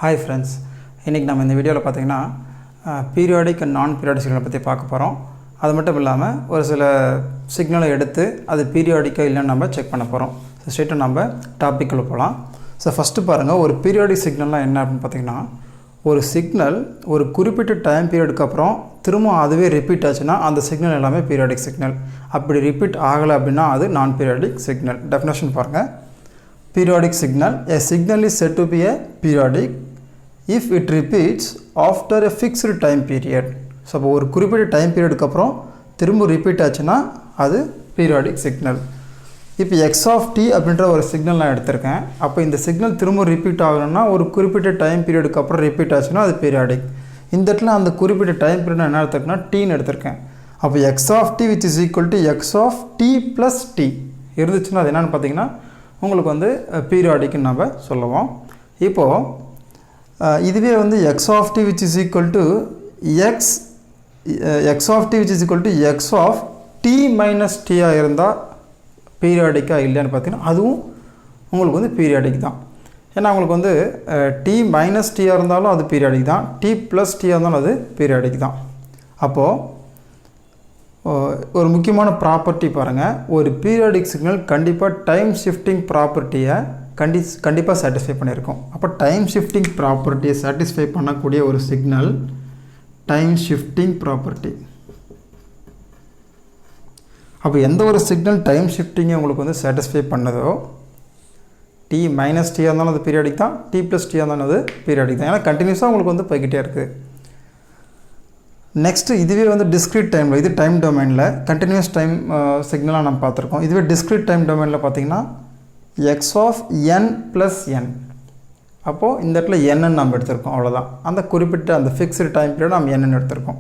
Hi friends, இன்னைக்கு நம்ம இந்த வீடியோவில் பார்த்தீங்கன்னா பீரியாடிக் அண்ட் நான் பீரியாடிக் சிக்னலை பற்றி பார்க்க போகிறோம். அது மட்டும் இல்லாமல் ஒரு சில சிக்னலை எடுத்து அது பீரியாடிக்காக இல்லைன்னு நம்ம செக் பண்ண போகிறோம். ஸோ ஸ்ட்ரெயிட்டாக நம்ம டாப்பிக்கில் போகலாம். ஸோ ஃபஸ்ட்டு பாருங்கள், ஒரு பீரியாடிக் சிக்னல்லாம் என்ன அப்படின்னு பார்த்தீங்கன்னா, ஒரு சிக்னல் ஒரு குறிப்பிட்ட டைம் பீரியடுக்கு அப்புறம் திரும்ப அதுவே ரிப்பீட் ஆச்சுன்னா அந்த சிக்னல் எல்லாமே பீரியாடிக் சிக்னல். அப்படி ரிப்பீட் ஆகலை அப்படின்னா அது நான் பீரியாடிக் சிக்னல். டெஃபினேஷன் பாருங்கள். Periodic signal, a signal is said to be a periodic if it repeats after a fixed time period. So அப்போ ஒரு குறிப்பிட்ட டைம் பீரியடுக்கு அப்புறம் திரும்ப ரிப்பீட் ஆச்சுன்னா அது பீரியாடிக் சிக்னல். இப்போ எக்ஸ் ஆஃப் டி அப்படின்ற ஒரு சிக்னல் நான் எடுத்திருக்கேன். அப்போ இந்த சிக்னல் திரும்ப ரிப்பீட் ஆகணும்னா ஒரு குறிப்பிட்ட டைம் பீரியடுக்கு அப்புறம் ரிப்பீட் ஆச்சுன்னா அது பீரியாடிக். இந்த இடத்துல அந்த குறிப்பிட்ட டைம் பீரியட் நான் என்ன எடுத்திருக்கேன்னா டீன்னு எடுத்திருக்கேன். அப்போ x of t which is equal to x of t plus t இருந்துச்சுன்னா அது என்னென்னு பார்த்தீங்கன்னா உங்களுக்கு வந்து பீரியாடிக்னு நம்ம சொல்லுவோம். இப்போது இதுவே வந்து x of t which is equal to x of t which is equal to x of t minus டியாக இருந்தால் பீரியாடிக்காக இல்லைன்னு பார்த்தீங்கன்னா அதுவும் உங்களுக்கு வந்து பீரியாடிக் தான். ஏன்னா உங்களுக்கு வந்து டி மைனஸ் டியாக இருந்தாலும் அது பீரியாடிக் தான், டி ப்ளஸ் டியாக இருந்தாலும் அது பீரியாடிக் தான். அப்போது ஒரு முக்கியமான ப்ராப்பர்ட்டி பாருங்கள், ஒரு பீரியாடிக் சிக்னல் கண்டிப்பாக டைம் ஷிஃப்டிங் ப்ராப்பர்ட்டியை கண்டிப்பாக சாட்டிஸ்ஃபை பண்ணியிருக்கோம். அப்போ டைம் ஷிஃப்டிங் ப்ராப்பர்ட்டியை சாட்டிஸ்ஃபை பண்ணக்கூடிய ஒரு சிக்னல் டைம் ஷிஃப்டிங் ப்ராப்பர்ட்டி. அப்போ எந்த ஒரு சிக்னல் டைம் ஷிஃப்டிங்கை உங்களுக்கு வந்து சாட்டிஸ்ஃபை பண்ணதோ டி மைனஸ் டியாக இருந்தாலும் அது பீரியாடிக் தான், டி ப்ளஸ் டியாக இருந்தாலும் அது பீரியாடிக் தான். ஏன்னா கண்டினியூஸாக உங்களுக்கு வந்து போய்கிட்டே இருக்குது. நெக்ஸ்ட்டு இதுவே வந்து டிஸ்க்ரீட் டைமில், இது டைம் டொமைனில் கண்டினியூஸ் டைம் சிக்னலாக நம்ம பார்த்துருக்கோம். இதுவே டிஸ்க்ரீட் டைம் டொமைனில் பார்த்திங்கன்னா X of n plus n. அப்போது இந்த இடத்துல என்னன்னு நம்ம எடுத்திருக்கோம், அவ்வளோதான். அந்த குறிப்பிட்ட அந்த ஃபிக்ஸ்டு டைம் பீரியட் நம்ம என்னன்னு எடுத்திருக்கோம்.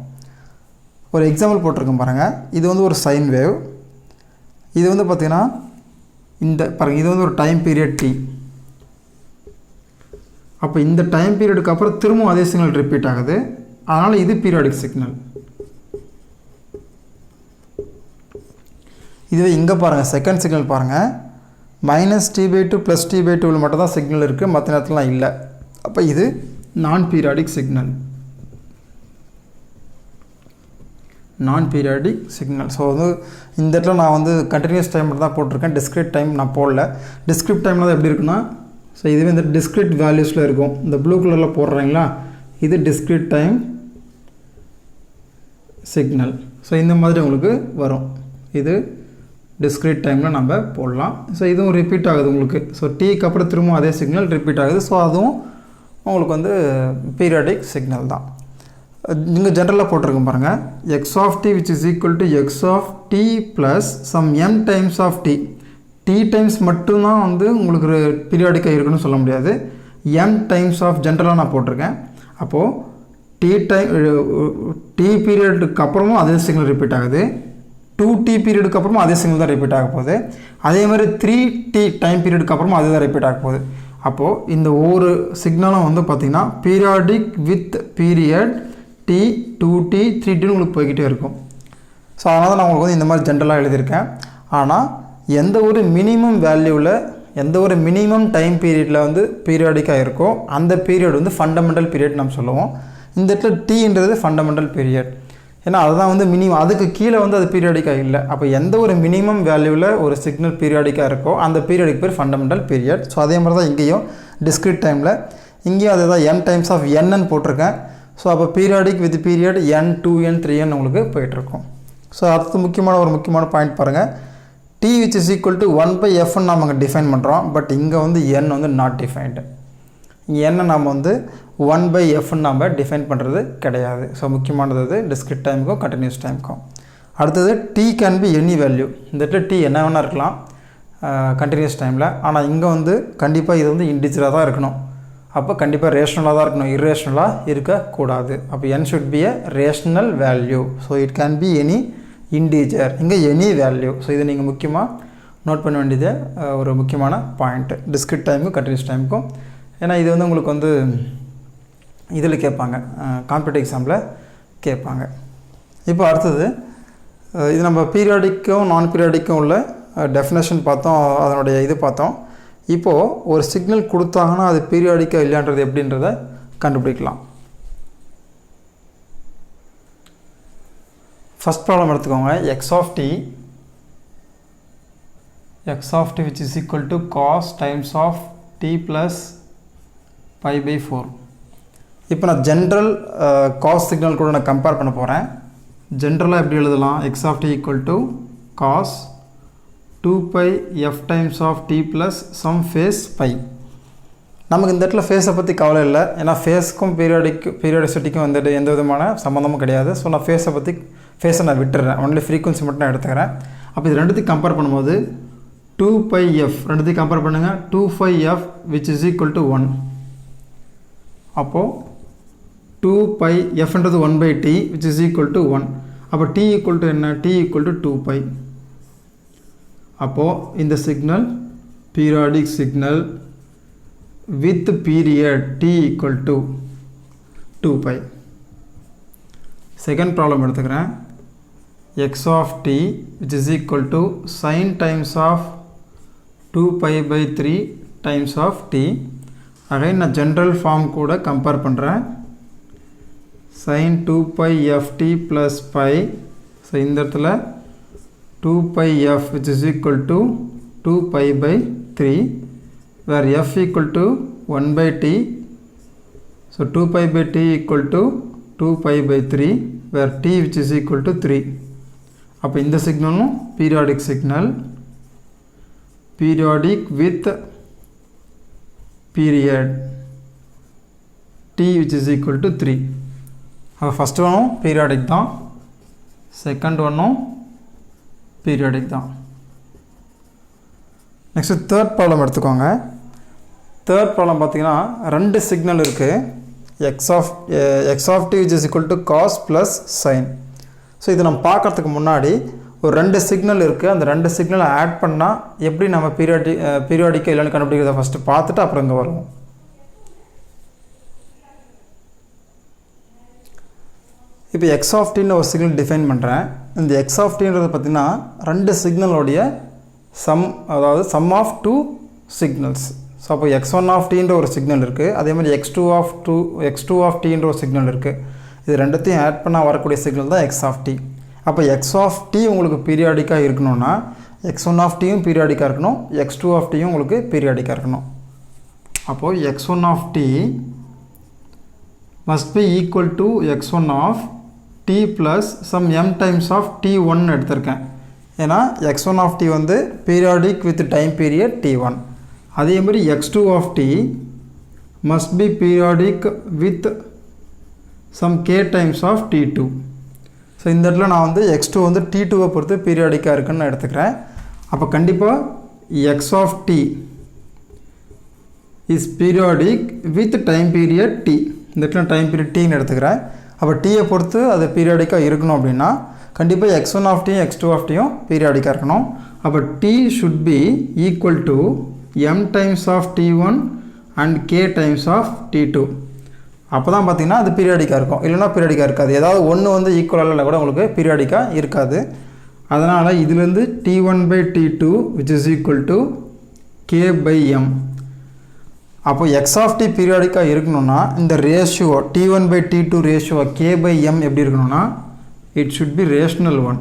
ஒரு எக்ஸாம்பிள் போட்டிருக்கோம் பாருங்கள். இது வந்து ஒரு சைன் வேவ். இது வந்து பார்த்திங்கன்னா இந்த பாருங்கள், இது வந்து ஒரு டைம் பீரியட் டி. அப்போ இந்த டைம் பீரியடுக்கு அப்புறம் திரும்பவும் அதே சிக்னல் ரிப்பீட் ஆகுது, அதனால் இது பீரியாடிக் சிக்னல். இதுவே இங்கே பாருங்கள், செகண்ட் சிக்னல் பாருங்கள், minus t by two plus t by டூவில் மட்டும் தான் சிக்னல் இருக்குது, மற்ற நேரத்துலாம் இல்லை. அப்போ இது நான் பீரியாடிக் சிக்னல். நான் பீரியாடிக் சிக்னல். ஸோ வந்து இந்த இடத்துல நான் வந்து கண்டினியூஸ் டைம் மட்டும் தான் போட்டிருக்கேன், டிஸ்க்ரீட் டைம் நான் போடல. டிஸ்க்ரீட் டைமில் எப்படி இருக்குன்னா, ஸோ இதுவே இந்த டிஸ்க்ரீட் வேல்யூஸில் இருக்கும், இந்த ப்ளூ கலரில் போடுறீங்களா, இது டிஸ்க்ரீட் டைம் சிக்னல். ஸோ இந்த மாதிரி உங்களுக்கு வரும். இது டிஸ்க்ரீட் டைமில் நம்ம போடலாம். ஸோ இதுவும் ரிப்பீட் ஆகுது உங்களுக்கு. ஸோ டீக்கு அப்புறம் திரும்பவும் அதே சிக்னல் ரிப்பீட் ஆகுது. ஸோ அதுவும் உங்களுக்கு வந்து பீரியாடிக் சிக்னல் தான். நீங்கள் ஜென்ரலாக போட்டிருக்கோம் பாருங்கள், x of t which is equal to x of t plus sum n times of t. T times மட்டும்தான் வந்து உங்களுக்கு பீரியாடிக்காக இருக்குன்னு சொல்ல முடியாது, என் டைம்ஸ் ஆஃப் ஜென்ரலாக நான் போட்டிருக்கேன். அப்போது டி பீரியடுக்கு அப்புறமும் அதே சிக்னல் ரிப்பீட் ஆகுது, 2t பீரியடுக்கு அப்புறமும் அதே சிக்னல் தான் ரிப்பீட் ஆக போகுது, அதே மாதிரி 3t டைம் பீரியடுக்கு அப்புறமும் அதே தான் ரிப்பீட் ஆக போகுது. அப்போது இந்த ஒவ்வொரு சிக்னலும் வந்து பார்த்திங்கன்னா periodic with period D 2t 3t உங்களுக்கு போய்கிட்டே இருக்கும். ஸோ அதனால் தான் நான் உங்களுக்கு வந்து இந்த மாதிரி ஜென்ரலாக எழுதியிருக்கேன். ஆனால் எந்த ஒரு மினிமம் வேல்யூவில் எந்த ஒரு மினிமம் டைம் பீரியடில் வந்து பீரியாடிக்காக இருக்கோ அந்த பீரியட் வந்து ஃபண்டமெண்டல் பீரியட் நம்ம சொல்லுவோம். இந்த இடத்துல டீன்றது ஃபண்டமெண்டல் பீரியட். ஏன்னா அதுதான் வந்து மினிமம், அதுக்கு கீழே வந்து அது பீரியாடிக்காக இல்லை. அப்போ எந்த ஒரு மினிமம் வேல்யூவில் ஒரு சிக்னல் பீரியாடிக்காக இருக்கோ அந்த பீரியடுக்கு பேர் ஃபண்டமெண்டல் பீரியட். ஸோ அதே மாதிரி தான் இங்கேயும் டிஸ்க்ரீட் டைமில் இங்கேயும் அதே தான் என் டைம்ஸ் ஆஃப் என்னன்னு போட்டிருக்கேன். ஸோ அப்போ periodic with period n 2n 3n உங்களுக்கு போயிட்டுருக்கும். ஸோ அடுத்து முக்கியமான பாயிண்ட் பாருங்கள், t which is equal to 1/f நாம் அங்கே டிஃபைன் பண்ணுறோம். பட் இங்கே வந்து n வந்து நாட் டிஃபைன்டு. இங்கே என்ன நாம் வந்து 1/f நாம் டிஃபைன் பண்ணுறது கிடையாது. ஸோ முக்கியமானது அது டிஸ்க்ரீட் டைமுக்கும் கண்டினியூஸ் டைமுக்கும். அடுத்தது t can be any value. இந்த இடத்துல t என்ன வேணால் இருக்கலாம் கண்டினியூஸ் டைமில். ஆனால் இங்கே வந்து கண்டிப்பாக இது வந்து இன்டிஜராக தான் இருக்கணும். அப்போ கண்டிப்பாக ரேஷ்னலாக தான் இருக்கணும், இர்ரேஷ்னலாக இருக்கக்கூடாது. அப்போ n should be a rational value. So it can be any integer, இங்கே எனி வேல்யூ. ஸோ இதை நீங்கள் முக்கியமாக நோட் பண்ண வேண்டியது ஒரு முக்கியமான பாயிண்ட்டு டிஸ்க்ரீட் டைமுக்கும் கண்டினியூஸ் டைமுக்கும். ஏன்னா இது வந்து உங்களுக்கு வந்து இதில் கேட்பாங்க, காம்படிட்டிவ் எக்ஸாமில் கேட்பாங்க. இப்போ அடுத்தது இது நம்ம பீரியாடிக்கும் நான் பீரியாடிக்கும் உள்ள டெஃபினேஷன் பார்த்தோம், அதனுடைய இது பார்த்தோம். இப்போது ஒரு சிக்னல் கொடுத்தாங்கன்னா அது பீரியாடிக்காக இல்லைன்றது எப்படின்றத கண்டுபிடிக்கலாம். ஃபஸ்ட் ப்ராப்ளம் எடுத்துக்கோங்க. x of t which is equal to cos times of t plus pi by 4. இப்போ நான் ஜென்ரல் காஸ் சிக்னல் கூட நான் கம்பேர் பண்ண போகிறேன். ஜென்ரலாக எப்படி எழுதலாம்? x of t equal to cos 2 pi f times of t plus some phase pi. நமக்கு இந்த இடத்துல ஃபேஸை பற்றி கவலை இல்லை, ஏன்னா ஃபேஸுக்கும் பீரியாடிசிட்டிக்கும் வந்துட்டு எந்த விதமான சம்மந்தமும் கிடையாது. ஸோ நான் ஃபேஸை நான் விட்டுறேன், ஒன்லி ஃப்ரீக்வன்சி மட்டும் நான் எடுத்துக்கிறேன். அப்போ இது ரெண்டுத்தையும் கம்பேர் பண்ணும்போது 2 pi f ரெண்டுத்தையும் கம்பேர் பண்ணுங்கள். 2 pi f which is equal to 1. அப்போது 2 pi fன்றது 1 by t which is equal to 1. அப்போ t equal to என்ன? t equal to 2 pi. அப்போது இந்த signal periodic signal with period t equal to 2 pi. Second problem எடுத்துக்கிறேன். x of t which is equal to sin times of 2 pi by 3 times of t. Again நான் general form கூட compare பண்ணுறேன். sin 2 pi ft plus pi. So இந்த இடத்துல 2 pi f which is equal to 2 pi by 3 where f equal to 1 by t. So 2 pi by t equal to 2 pi by 3 where t which is equal to 3. அப்போ இந்த சிக்னலும் periodic signal, periodic with period t which is equal to 3. அப்போ first ஒன்றும் periodic தான், second ஒன்றும் periodic தான். Next third problem எடுத்துக்கோங்க. Third problem பார்த்தீங்கன்னா ரெண்டு சிக்னல் இருக்குது. x of t which is equal to cos plus sin. So இது நம்ம பார்க்குறதுக்கு முன்னாடி ஒரு ரெண்டு சிக்னல் இருக்குது. அந்த ரெண்டு சிக்னலை ஆட் பண்ணால் எப்படி நம்ம பீரியாடிக்காக இல்லைன்னு கண்டுபிடிக்கிறத ஃபஸ்ட்டு பார்த்துட்டு அப்புறம் இங்கே வருவோம். இப்போ x of t ஒரு சிக்னல் டிஃபைன் பண்ணுறேன். இந்த x of tன்றது பார்த்திங்கன்னா ரெண்டு சிக்னலோடைய சம், அதாவது sum of two signals. So அப்போ x1 of tன்ற ஒரு சிக்னல் இருக்குது, அதே மாதிரி x2 of tன்ற ஒரு சிக்னல் இருக்குது. இது ரெண்டுத்தையும் ஆட் பண்ணால் வரக்கூடிய சிக்னல் தான் x of t. அப்போ x of t உங்களுக்கு பீரியாடிக்காக இருக்கணும்னா x1 of tயும் பீரியாடிக்காக இருக்கணும், x2 of tயும் உங்களுக்கு பீரியாடிக்காக இருக்கணும். அப்போது x1 of t must be equal to x1 of t plus some m times of t1 எடுத்திருக்கேன். ஏன்னா x1 of t வந்து periodic with time period t1. அதே மாதிரி x2 of t must be periodic with some k times of t2. So இந்த இடத்துல நான் வந்து x2 வந்து t2வை பொறுத்து பீரியாடிக்காக இருக்குன்னு நான் எடுத்துக்கிறேன். அப்போ கண்டிப்பாக x of t is periodic with time period t. இந்த இடத்துல டைம் பீரியட் tன்னு எடுத்துக்கிறேன். அப்போ டீயை பொறுத்து அது பீரியாடிக்காக இருக்கணும் அப்படின்னா கண்டிப்பாக x1 of t x2 of tயும் பீரியாடிக்காக இருக்கணும். அப்போ t should be equal to m times of t1 and k times of t2. அப்போ தான் பார்த்திங்கன்னா அது பீரியாடிக்காக இருக்கும், இல்லைனா பீரியாடிக்காக இருக்காது. ஏதாவது ஒன்று வந்து ஈக்குவலாக இல்லை கூட உங்களுக்கு பீரியாடிக்காக இருக்காது. அதனால் இதுலேருந்து t1 by t2 which is equal to k by m. அப்போ x of t பீரியாடிக்காக இருக்கணும்னா இந்த ratio t1 by t2 ratio k by m எப்படி இருக்கணும்னா it should be rational one.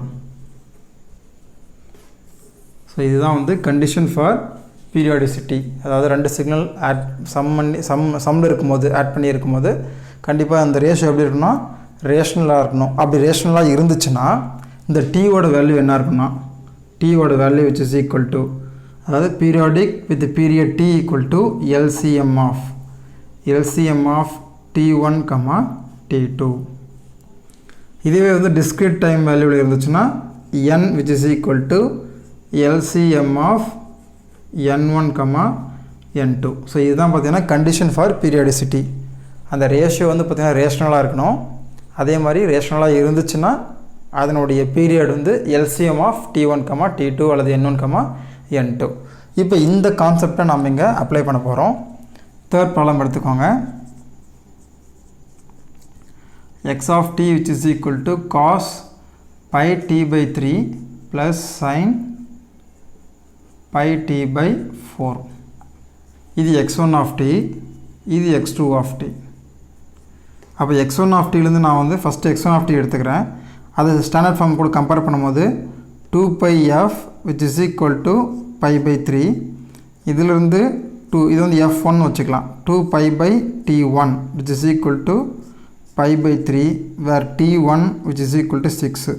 So இதுதான் வந்து கண்டிஷன் ஃபார் பீரியாடிசிட்டி. அதாவது ரெண்டு சிக்னல் ஆட் சம்மில் இருக்கும்போது ஆட் பண்ணி இருக்கும்போது கண்டிப்பாக அந்த ரேஷியோ எப்படி இருக்குன்னா ரேஷ்னலாக இருக்கணும். அப்படி ரேஷ்னலாக இருந்துச்சுன்னா இந்த டீயோட வேல்யூ என்ன இருக்குன்னா டீயோட value which is equal to, அதாவது periodic with period t equal to LCM of t1, t2. இதுவே வந்து டிஸ்கிரீட் டைம் வேல்யூவில் இருந்துச்சுன்னா n which is equal to LCM of n1, n2. So இதுதான் பார்த்தீங்கன்னா கண்டிஷன் ஃபார் பீரியாடிசிட்டி. அந்த ரேஷியோ வந்து பார்த்திங்கன்னா ரேஷ்னலாக இருக்கணும். அதே மாதிரி ரேஷ்னலாக இருந்துச்சுன்னா அதனுடைய பீரியட் வந்து LCM of t1, t2 அல்லது n1, n2. இப்போ இந்த கான்செப்டை நம்ம இங்கே அப்ளை பண்ண போகிறோம். தேர்ட் ப்ராப்ளம் எடுத்துக்கோங்க. x of t which is equal to cos pi t by 3 plus sin pi t by 4. இது x1 of t, இது x2 of t. அப்போ x1 of tலேருந்து நான் வந்து ஃபஸ்ட்டு x1 of t எடுத்துக்கிறேன். அது ஸ்டாண்டர்ட் ஃபார்ம் கூட compare பண்ணும்போது 2πf which is equal to π/3. இதிலிருந்து இது வந்து f1 வச்சுக்கலாம். 2π/t1 which is equal to π/3 where t1 which is equal to 6.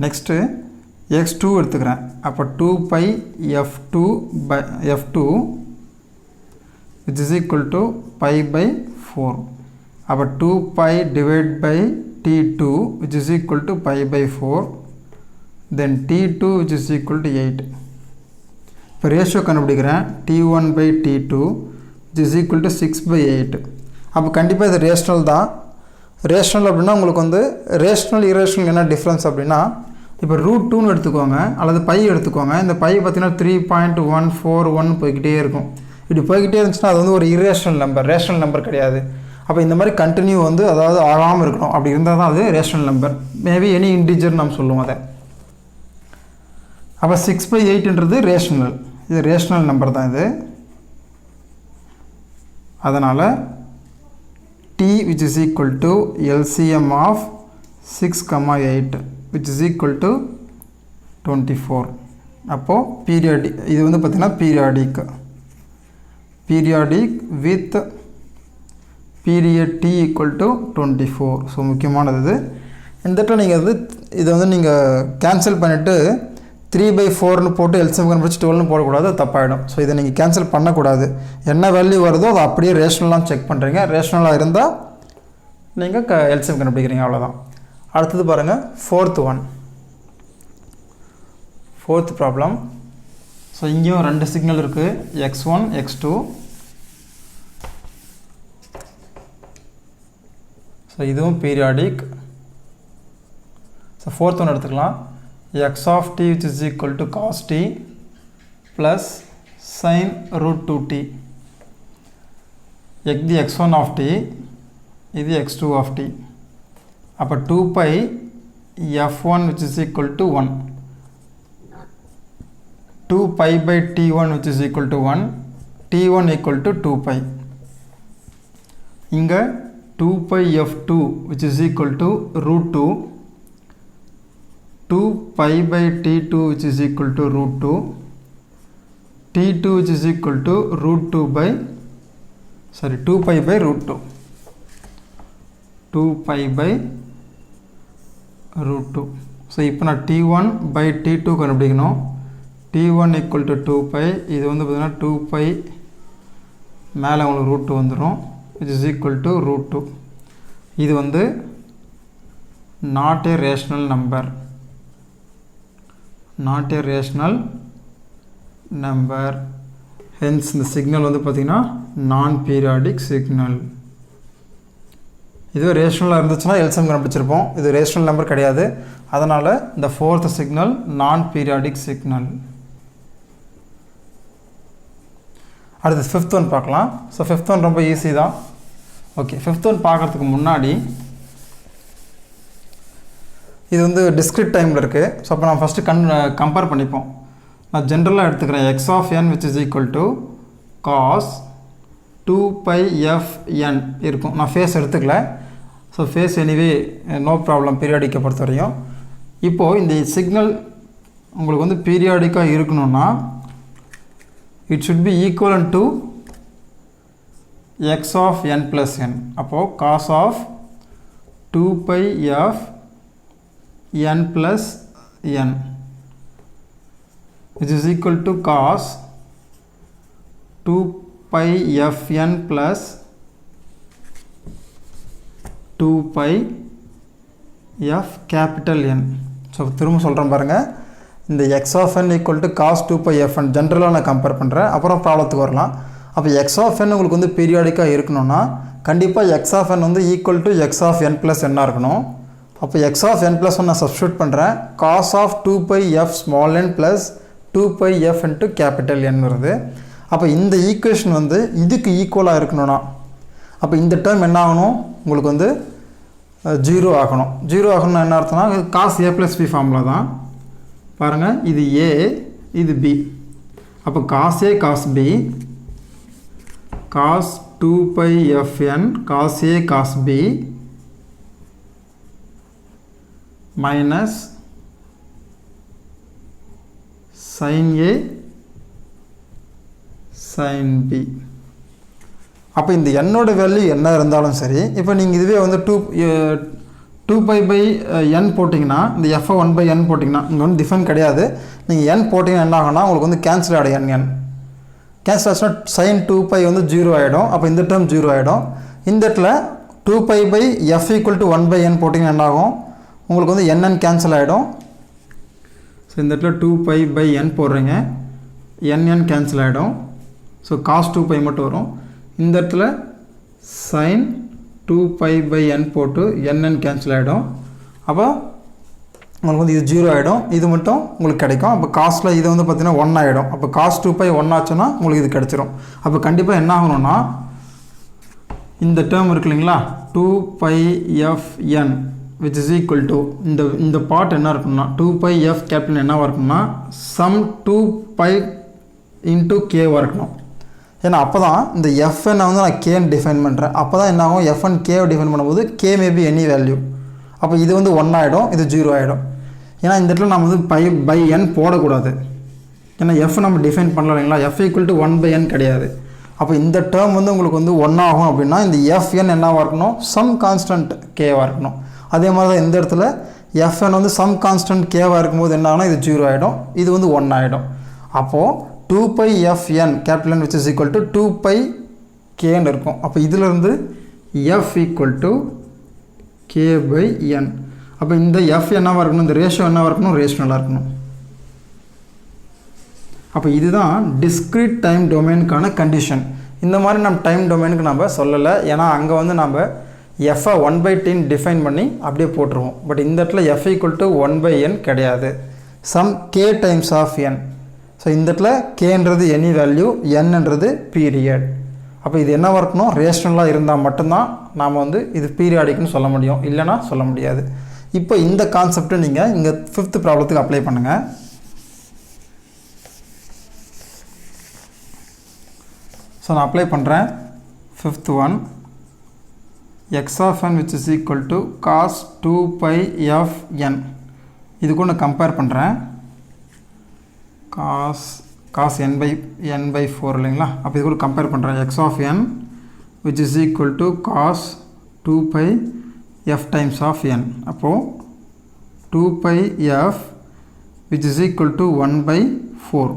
Next x2 எடுத்துக்கிறேன். அப்போ 2πf2 which is equal to π/4. அப்போ 2π divided by t2 which is equal to π/4. then t2 which is equal to 8. இப்போ ratio கண்டுபிடிக்கிறேன். t1/t2 which is equal to 6/8. அப்போ கண்டிப்பாக இது rational தான். Rational அப்படின்னா உங்களுக்கு வந்து ரேஷ்னல் இரேஷ்னல் என்ன டிஃப்ரென்ஸ் அப்படின்னா, இப்போ √2ன்னு எடுத்துக்கோங்க அல்லது பை எடுத்துக்கோங்க. இந்த பை பார்த்தீங்கன்னா 3.141 போய்கிட்டே இருக்கும். இப்படி போய்கிட்டே இருந்துச்சுன்னா அது வந்து ஒரு இரேஷ்னல் நம்பர், ரேஷ்னல் நம்பர் கிடையாது. அப்போ இந்த மாதிரி கண்டினியூ வந்து அதாவது ஆகாமல் இருக்கணும். அப்படி இருந்தால் தான் அது rational number. Maybe any integer நம்ம சொல்லுவோம் அதை. அப்போ 6/8ன்றது ரேஷ்னல், இது ரேஷ்னல் நம்பர் தான் இது. அதனால் t which is equal to LCM of 6, 8 which is equal to 24. அப்போது பீரியாடிக், இது வந்து பார்த்திங்கன்னா periodic with period t equal to 24. So முக்கியமானது இது. இந்த இடத்துல நீங்கள் வந்து இதை வந்து நீங்கள் கேன்சல் பண்ணிவிட்டு 3/4ன்னு போட்டு LCM கண்டுபிடிச்சி 12ன்னு போடக்கூடாது, தப்பாயிடும். ஸோ இதை நீங்கள் கேன்சல் பண்ணக்கூடாது. என்ன வேல்யூ வருதோ அதை அப்படியே ரேஷ்னலாக செக் பண்ணுறீங்க. ரேஷ்னலாக இருந்தால் நீங்கள் LCM கண்டுபிடிக்கிறீங்க, அவ்வளோதான். அடுத்தது பாருங்கள், ஃபோர்த் ப்ராப்ளம். ஸோ இங்கேயும் 2 சிக்னல் இருக்குது, x1 x2. ஸோ இதுவும் பீரியாடிக். ஸோ ஃபோர்த் ஒன் எடுத்துக்கலாம். x of t which is equal to cos t plus sin √2t. இது x1 of t, இது x2 of t. அப்போ 2π f1 which is equal to 1, 2π/t1 which is equal to 1, t1 equal to 2π. இங்கே 2π f2 which is equal to √2, 2π/t2 which is equal to √2, t2 which is equal to 2π/√2, 2π/√2. So இப்போ நான் t1/t2 கண்டுபிடிக்கணும். t1 equal to 2π, இது வந்து பார்த்தீங்கன்னா 2π மேலே உங்களுக்கு √2 வந்துடும், which is equal to √2. இது வந்து not a rational number, hence இந்த சிக்னல் வந்து பார்த்திங்கன்னா நான் பீரியாடிக் சிக்னல். இது ரேஷ்னலாக இருந்துச்சுன்னா LCM கண்டுபிடிச்சிருப்போம். இது ரேஷ்னல் நம்பர் கிடையாது. அதனால் இந்த 4th சிக்னல் நான் பீரியாடிக் சிக்னல். அடுத்து 5th ஒன் பார்க்கலாம். ஸோ 5th ஒன் ரொம்ப ஈஸி தான். ஓகே, 5th ஒன் பார்க்குறதுக்கு முன்னாடி இது வந்து டிஸ்க்ரிட் டைமில் இருக்குது. ஸோ அப்போ நான் ஃபஸ்ட்டு கம்பேர் பண்ணிப்போம். நான் ஜென்ரலாக எடுத்துக்கிறேன். x of n which is equal to cos 2πfn இருக்கும். நான் ஃபேஸ் எடுத்துக்கல. So phase anyway no problem பீரியாடிக்கை பொறுத்த வரையும். இப்போது இந்த சிக்னல் உங்களுக்கு வந்து பீரியாடிக்காக இருக்கணும்னா it should be equal to x of n plus n. அப்போது cos of 2πf n plus n which is equal to cos 2πfn plus 2πf capital N. So திரும்ப சொல்கிறேன் பாருங்கள். இந்த x of n equal to cos 2πfn ஜென்ரலாக நான் compare பண்ணுறேன். அப்புறம் ப்ராப்ளத்துக்கு வரலாம். அப்போ x of n உங்களுக்கு வந்து பீரியாடிக்காக இருக்கணும்னா கண்டிப்பாக x of n வந்து equal to x of n plus n இருக்கணும். அப்போ x of n plus 1 நான் சப்ஸ்டியூட் பண்ணுறேன். cos of 2πf small n plus 2πf into capital N வருது. அப்போ இந்த ஈக்குவேஷன் வந்து இதுக்கு ஈக்குவலாக இருக்கணும்னா அப்போ இந்த டேர்ம் என்ன ஆகணும், உங்களுக்கு வந்து 0 ஆகணும். 0 ஆகணும்னா என்ன அர்த்தம்னா cos a plus b formula தான். பாருங்கள், இது a இது b. அப்போ cos A cos B cos 2 pi fn cos A cos B minus sin A sin B. அப்போ இந்த என்னோட வேல்யூ என்ன இருந்தாலும் சரி, இப்போ நீங்கள் இதுவே வந்து 2 pi by n போட்டிங்கன்னா, இந்த f 1 by n போட்டிங்கன்னா இங்கே வந்து டிஃபன் கிடையாது. நீங்கள் n போட்டிங்கன்னா என்ன ஆகும்னா உங்களுக்கு வந்து கேன்சல் ஆகிடும். n கேன்சல் ஆச்சுன்னா sin 2 pi வந்து 0 ஆகிடும். அப்போ இந்த டேர்ம் 0 ஆகிடும். இந்த இடத்துல 2 pi by f equal to 1 by n போட்டிங்கன்னா என்ன ஆகும், உங்களுக்கு வந்து nn கேன்சல் ஆகிடும். ஸோ இந்த இடத்துல 2 pi by n போடுறீங்க, nn கேன்சல் ஆகிடும். ஸோ cos 2 pi மட்டும் வரும். இந்த இடத்துல sin 2 pi by n போட்டு nn கேன்சல் ஆகிடும். அப்போ உங்களுக்கு வந்து இது 0 ஆகிடும். இது மட்டும் உங்களுக்கு கிடைக்கும். அப்போ காஸ்ட்டில் இது வந்து பார்த்திங்கன்னா 1 ஆகிடும். அப்போ cos 2 pi 1 ஆச்சுன்னா உங்களுக்கு இது கிடச்சிரும். அப்போ கண்டிப்பாக என்ன ஆகணும்னா இந்த டேர்ம் இருக்கு இல்லைங்களா, 2 pi fn which is equal to இந்த பார்ட் என்ன இருக்குன்னா 2 pi f கேபிட்டல் என்னவாக இருக்குன்னா sum 2 pi into k இருக்கணும். ஏன்னா அப்போ தான் இந்த fn வந்து நான் k டிஃபைன் பண்ணுறேன். அப்போ தான் என்ன ஆகும், fn k டிஃபைன் பண்ணும்போது k may be any value. அப்போ இது வந்து 1 ஆகிடும், இது 0 ஆகிடும். ஏன்னா இந்த இடத்துல நம்ம வந்து pi by n போடக்கூடாது. ஏன்னா f நம்ம டிஃபைன் பண்ணலாம் இல்லைங்களா, f equal to 1 by n கிடையாது. அப்போ இந்த டேர்ம் வந்து உங்களுக்கு வந்து 1 ஆகும் அப்படின்னா இந்த fn என்னவாக இருக்கணும், சம் கான்ஸ்டன்ட் கேவாக இருக்கணும். அதே மாதிரி தான் இந்த இடத்துல fn வந்து சம் கான்ஸ்டன்ட் கேவாக இருக்கும்போது என்ன ஆகுனா இது 0 ஆகிடும், இது வந்து 1 ஆகிடும். அப்போது 2 pi fn capital N which is equal to 2 pi kன்னு இருக்கும். அப்போ இதிலிருந்து f equal to k by n. அப்போ இந்த f என்னவாக இருக்கணும், இந்த ரேஷியோ என்னவாக இருக்கணும், ரேஷனலாக இருக்கணும். அப்போ இதுதான் டிஸ்க்ரீட் டைம் டொமைனுக்கான கண்டிஷன். இந்த மாதிரி நம்ம டைம் டொமைனுக்கு நம்ம சொல்லலை. ஏன்னா அங்கே வந்து நம்ம எஃப்ஐ 1/10 டிஃபைன் பண்ணி அப்படியே போட்டுருவோம். பட் இந்த இடத்துல f equal to 1 by n கிடையாது, sum k times of n. So இந்த இடத்துல கேன்றது எனி வேல்யூ, என்னன்றது பீரியட். அப்போ இது என்னவாக இருக்கணும், ரேஷனலாக இருந்தால் மட்டும்தான் நாம் வந்து இது பீரியாடிக்னு சொல்ல முடியும், இல்லைனா சொல்ல முடியாது. இப்போ இந்த கான்செப்டை நீங்கள் இங்கே 5th ப்ராப்ளத்துக்கு அப்ளை பண்ணுங்கள். ஸோ நான் அப்ளை பண்ணுறேன். 5th one, x of n which is equal to cos 2 pi f n. இது கூட நான் கம்பேர் பண்ணுறேன். cos n by 4 இல்லைங்களா. அப்போ இது கூட கம்பேர் பண்ணுறேன். x of n which is equal to cos 2 pi f times of n. அப்போது 2 pi f which is equal to 1 by 4.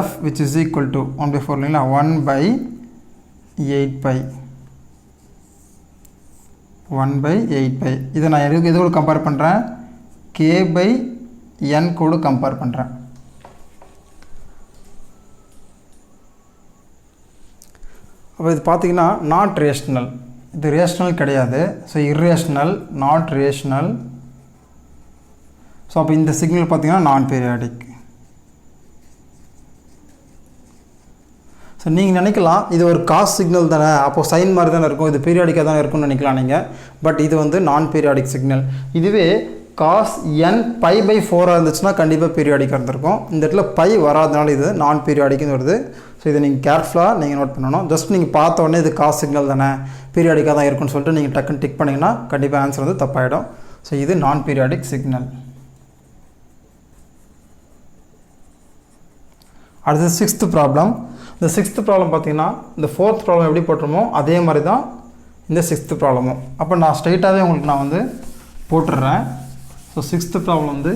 f which is equal to 1 by 4 இல்லைங்களா, 1 by 8 pi. 1 by 8 pi. இதை நான் இது கூட compare பண்ணுறேன். k by n கூட compare பண்ணுறேன். அப்போ இது பார்த்தீங்கன்னா நாட் ரேஷ்னல், இது ரேஷ்னல் கிடையாது. So irrational, not rational. So அப்போ இந்த சிக்னல் பார்த்தீங்கன்னா நான் பீரியாடிக். ஸோ நீங்கள் நினைக்கலாம் இது ஒரு காஸ் சிக்னல் தானே, அப்போது சைன் மாதிரி தானே இருக்கும், இது பீரியாடிக்காக தானே இருக்கும்னு நினைக்கலாம் நீங்கள். பட் இது வந்து நான் பீரியாடிக் சிக்னல். இதுவே காஸ் n பை பை 4 இருந்துச்சுன்னா கண்டிப்பாக பீரியாடிக்காக இருந்திருக்கும். இந்த இடத்துல பை வராதனால இது நான் பீரியாடிக்னு வருது. ஸோ இதை நீங்கள் கேர்ஃபுல்லாக நீங்கள் நோட் பண்ணணும். ஜஸ்ட் நீங்கள் பார்த்த உடனே இது காஸ் சிக்னல் தானே, பீரியாடிக்காக தான் இருக்குன்னு சொல்லிட்டு நீங்கள் டக்குன்னு டிக் பண்ணிங்கன்னா கண்டிப்பாக ஆன்சர் வந்து தப்பாயிடும். ஸோ இது நான் பீரியாடிக் சிக்னல். அடுத்தது 6th ப்ராப்ளம். இந்த 6th ப்ராப்ளம் பார்த்தீங்கன்னா இந்த 4th ப்ராப்ளம் எப்படி போட்டுருமோ அதே மாதிரி தான் இந்த 6th ப்ராப்ளமும். அப்போ நான் ஸ்ட்ரைட்டாகவே உங்களுக்கு நான் வந்து போட்டுடுறேன். ஸோ 6th ப்ராப்ளம் வந்து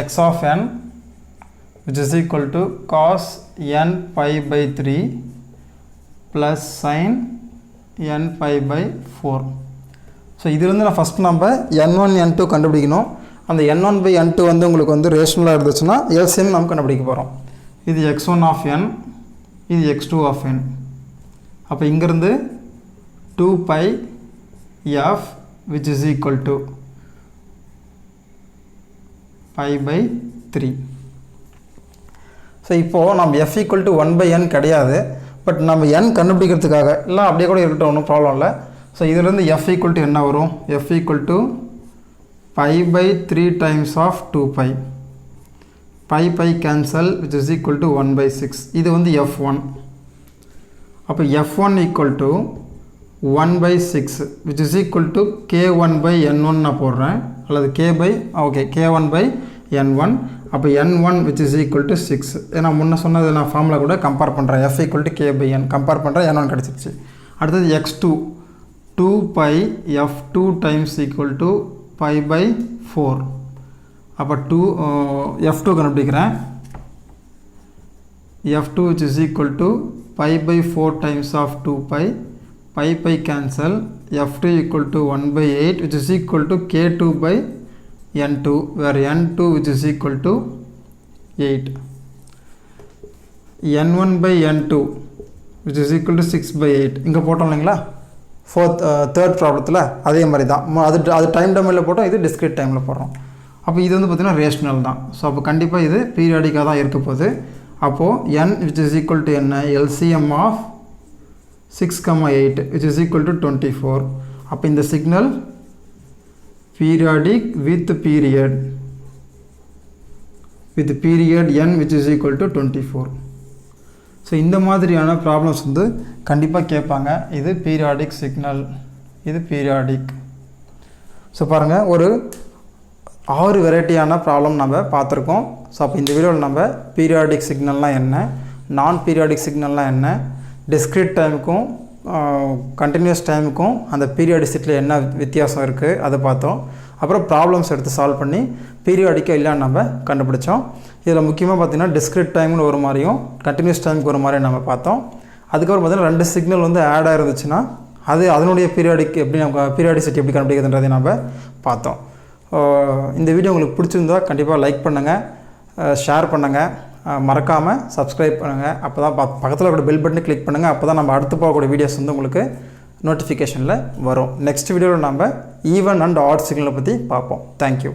x of n which is equal to cos n pi by 3 plus sin n pi by 4. So இதுலேருந்து நான் ஃபஸ்ட் நம்ம n1 n2 கண்டுபிடிக்கணும். அந்த n1 by n2 வந்து உங்களுக்கு வந்து ரேஷனலாக இருந்துச்சுன்னா எல்சிஎம் நம்ம கண்டுபிடிக்க போகிறோம். இது x1 of n, இது x2 of n. அப்போ இங்கேருந்து 2 pi f which is equal to pi by 3. So இப்போது நம்ம f equal to 1 by n கிடையாது. பட் நம்ம n கண்டுபிடிக்கிறதுக்காக இல்லை அப்படியே கூட இருக்கட்டும், ஒன்றும் ப்ராப்ளம் இல்லை. ஸோ இதிலேருந்து f equal to என்ன வரும், f equal to pi by 3 times of 2 pi pi cancel which is equal to 1/6. இது வந்து f1. அப்போ f1 equal to 1/6 which is equal to k1/n1 நான் போடுறேன், அல்லது k1/n1. அப்போ n1 which is equal to 6. ஏன்னா முன்ன சொன்னது நான் ஃபார்முலா கூட கம்பேர் பண்ணுறேன், f equal to k/n compare பண்ணுறேன், n1 கிடச்சிருச்சு. அடுத்தது x2 2pi f2 times equal to pi/4. அப்போ f2 கண்டுபிடிக்கிறேன். f2 which is equal to pi/4 times of 2pi, pi cancel, f2 equal to 1/8 which is equal to k2/n2, where n2 which is equal to 8. n1/n2 which is equal to 6/8 இங்கே போட்டோம் இல்லைங்களா third ப்ராப்ளத்தில் அதே மாதிரி தான். அது time டொமைனில் போட்டோம், இது டிஸ்கிரீட் டைமில் போடுறோம். அப்போ இது வந்து பார்த்திங்கன்னா ரேஷ்னல் தான். ஸோ அப்போ கண்டிப்பாக இது பீரியாடிக்காக தான் இருக்க போகுது. அப்போது n which is equal to என்ன, LCM of 6,8 which is equal to 24. அப்போ இந்த signal periodic with period n which is equal to 24. So இந்த மாதிரியான ப்ராப்ளம்ஸ் வந்து கண்டிப்பாக கேட்பாங்க. இது பீரியாடிக் சிக்னல், இது பீரியாடிக். ஸோ பாருங்கள், ஒரு 6 வெரைட்டியான ப்ராப்ளம் நம்ம பார்த்துருக்கோம். ஸோ அப்போ இந்த வீடியோவில் நம்ம பீரியாடிக் சிக்னல்னால் என்ன, நான் பீரியாடிக் சிக்னல்னால் என்ன, டிஸ்க்ரீட் டைமுக்கும் கண்டினியூஸ் டைமுக்கும் அந்த பீரியாடிசிட்டியில் என்ன வித்தியாசம் இருக்குது அதை பார்த்தோம். அப்புறம் ப்ராப்ளம்ஸ் எடுத்து சால்வ் பண்ணி பீரியாடிக்காக இல்லைன்னு நம்ம கண்டுபிடிச்சோம். இதில் முக்கியமாக பார்த்திங்கன்னா டிஸ்க்ரீட் டைம்னு ஒரு மாதிரியும் கண்டினியூஸ் டைமுக்கு ஒரு மாதிரியும் நம்ம பார்த்தோம். அதுக்கப்புறம் பார்த்திங்கன்னா 2 சிக்னல் வந்து ஆட் ஆகிருந்துச்சுன்னா அதனுடைய பீரியாடிக் எப்படி நம்ம பீரியாடிசிட்டி எப்படி கண்டுபிடிக்கிறதுன்றதை நம்ம பார்த்தோம். இந்த வீடியோ உங்களுக்கு பிடிச்சிருந்தா கண்டிப்பாக லைக் பண்ணுங்கள், ஷேர் பண்ணுங்கள், மறக்காமல் சப்ஸ்கிரைப் பண்ணுங்கள். அப்போ தான் பக்கத்தில் இருக்கிற பெல் பட்டனை கிளிக் பண்ணுங்கள். அப்போ தான் நம்ம அடுத்து போகக்கூடிய வீடியோஸ் வந்து உங்களுக்கு நோட்டிஃபிகேஷனில் வரும். நெக்ஸ்ட் வீடியோவில் நம்ம ஈவன் அண்ட் ஆட் சிக்னலை பற்றி பார்ப்போம். தேங்க்யூ.